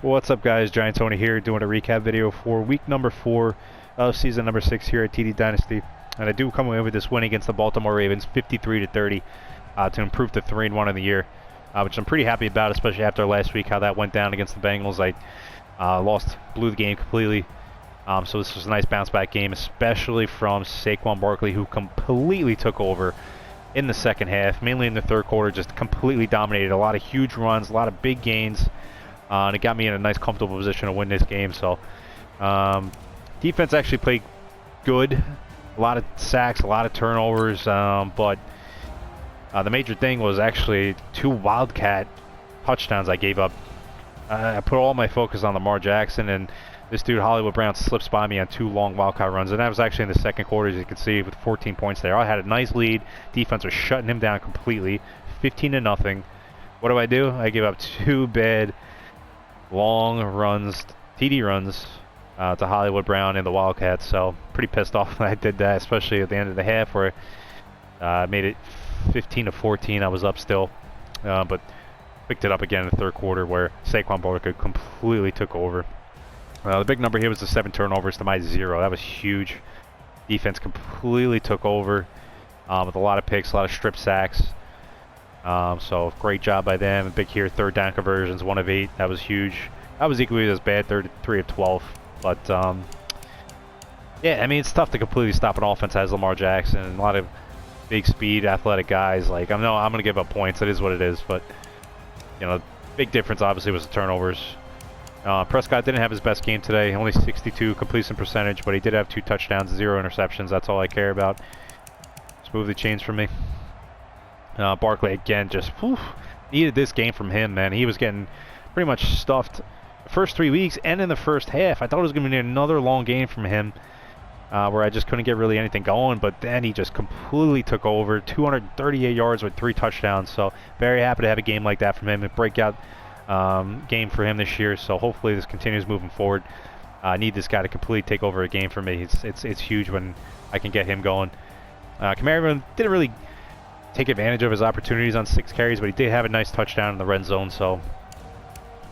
What's up, guys? Giant Tony here, doing a recap video for week number 4 of season number 6 here at TD Dynasty. And I do come away with this win against the Baltimore Ravens, 53-30, to improve to 3-1 in the year, which I'm pretty happy about, especially after last week, how that went down against the Bengals. I blew the game completely. So this was a nice bounce back game, especially from Saquon Barkley, who completely took over in the second half, mainly in the third quarter, just completely dominated. A lot of huge runs, a lot of big gains. And it got me in a nice, comfortable position to win this game. So, defense actually played good. A lot of sacks, a lot of turnovers. But the major thing was actually 2 Wildcat touchdowns I gave up. I put all my focus on Lamar Jackson, and this dude, Hollywood Brown, slips by me on 2 long Wildcat runs. And that was actually in the second quarter, as you can see, with 14 points there. I had a nice lead. Defense was shutting him down completely, 15-0. What do? I give up 2 bad long runs, TD runs, to Hollywood Brown and the Wildcats. So pretty pissed off when I did that, especially at the end of the half where I made it 15-14. I was up still, but picked it up again in the third quarter where Saquon Barkley completely took over. The big number here was the 7 turnovers to my 0. That was huge. Defense completely took over with a lot of picks, a lot of strip sacks. So great job by them. Big here, 3rd down conversions, 1 of 8. That was huge. That was equally as bad, 3 of 12. But yeah, I mean, it's tough to completely stop an offense that has Lamar Jackson and a lot of big speed, athletic guys. Like, I'm going to give up points. It is what it is. But you know, big difference obviously was the turnovers. Prescott didn't have his best game today. Only 62 completion percentage, but he did have 2 touchdowns, 0 interceptions. That's all I care about. Smoothly changed for me. Barkley again just needed this game from him, man. He was getting pretty much stuffed the first 3 weeks and in the first half. I thought it was going to be another long game from him where I just couldn't get really anything going, but then he just completely took over. 238 yards with 3 touchdowns. So very happy to have a game like that from him. A breakout game for him this year. So hopefully this continues moving forward. I need this guy to completely take over a game for me. It's huge when I can get him going. Kamara didn't really take advantage of his opportunities on 6 carries, but he did have a nice touchdown in the red zone, so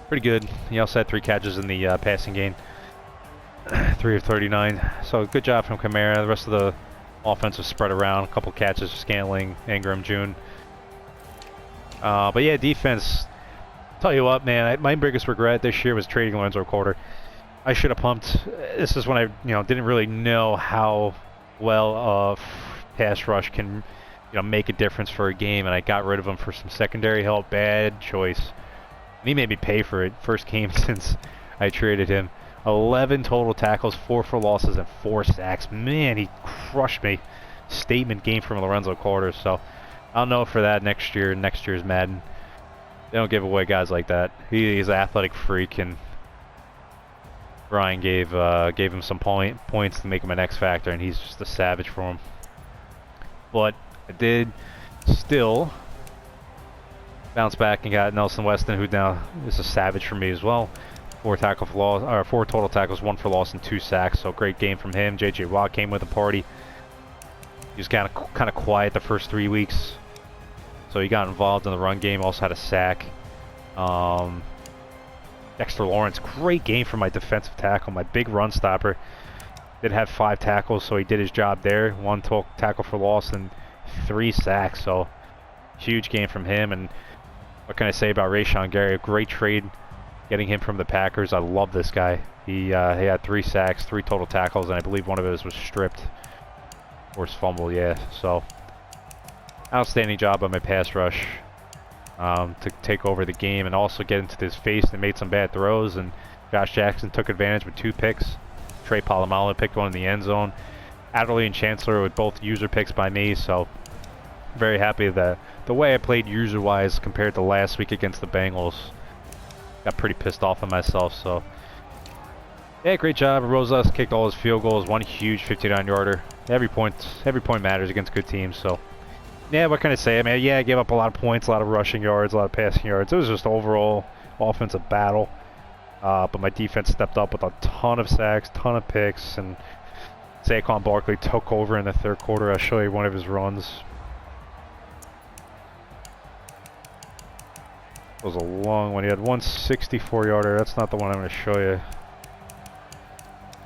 pretty good. He also had 3 catches in the passing game, 3 of 39. So good job from Kamara. The rest of the offense was spread around. A couple catches for Scantling, Ingram, June. But yeah, defense. Tell you what, man, my biggest regret this year was trading Lorenzo Carter. I should have pumped. This is when I, didn't really know how well a pass rush can make a difference for a game, and I got rid of him for some secondary help. Bad choice. And he made me pay for it. First game since I traded him. 11 total tackles, 4 for losses, and 4 sacks. Man, he crushed me. Statement game from Lorenzo Carter. So I'll know for that next year. Next year's Madden. They don't give away guys like that. He's an athletic freak, and Brian gave him some points to make him an X factor, and he's just a savage for him. But I did still bounce back and got Nelson Weston, who now is a savage for me as well. 4 total tackles, 1 for loss, and 2 sacks. So great game from him. J.J. Watt came with a party. He was kind of quiet the first 3 weeks, so he got involved in the run game. Also had a sack. Dexter Lawrence, great game for my defensive tackle, my big run stopper. Did have 5 tackles, so he did his job there. 1 tackle for loss and 3 sacks, so huge game from him. And what can I say about Rashawn Gary? A great trade getting him from the Packers. I love this guy. He had 3 sacks, 3 total tackles, and I believe one of those was stripped or fumble. Yeah, so outstanding job on my pass rush to take over the game and also get into his face and made some bad throws. And Josh Jackson took advantage with 2 picks. Trey Polamalu picked 1 in the end zone. Adderley and Chancellor with both user picks by me, so very happy that the way I played user-wise compared to last week against the Bengals. Got pretty pissed off at myself, so yeah, great job. Rosas kicked all his field goals, 1 huge 59-yarder. Every point matters against good teams, so yeah, what can I say? I mean, yeah, I gave up a lot of points, a lot of rushing yards, a lot of passing yards. It was just overall offensive battle. But my defense stepped up with a ton of sacks, ton of picks, and Saquon Barkley took over in the third quarter. I'll show you one of his runs. It was a long one. He had one 64-yarder. That's not the one I'm going to show you.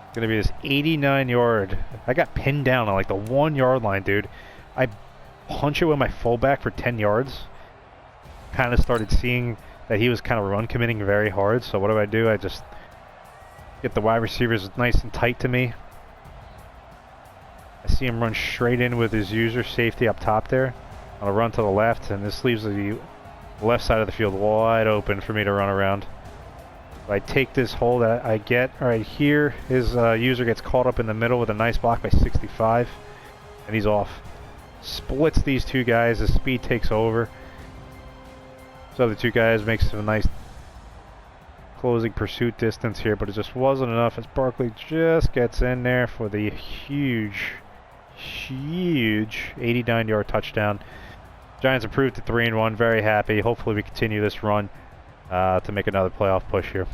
It's going to be this 89-yard. I got pinned down on like the 1-yard line, dude. I punch it with my fullback for 10 yards. Kind of started seeing that he was kind of run committing very hard. So what do? I just get the wide receivers nice and tight to me. I see him run straight in with his user safety up top there. On a run to the left, and this leaves the left side of the field wide open for me to run around. I take this hole that I get right here. His user gets caught up in the middle with a nice block by 65, and he's off. Splits these two guys. His speed takes over. So the two guys makes a nice closing pursuit distance here, but it just wasn't enough as Barkley just gets in there for the huge 89-yard touchdown. Giants improved to 3-1. Very happy. Hopefully we continue this run to make another playoff push here.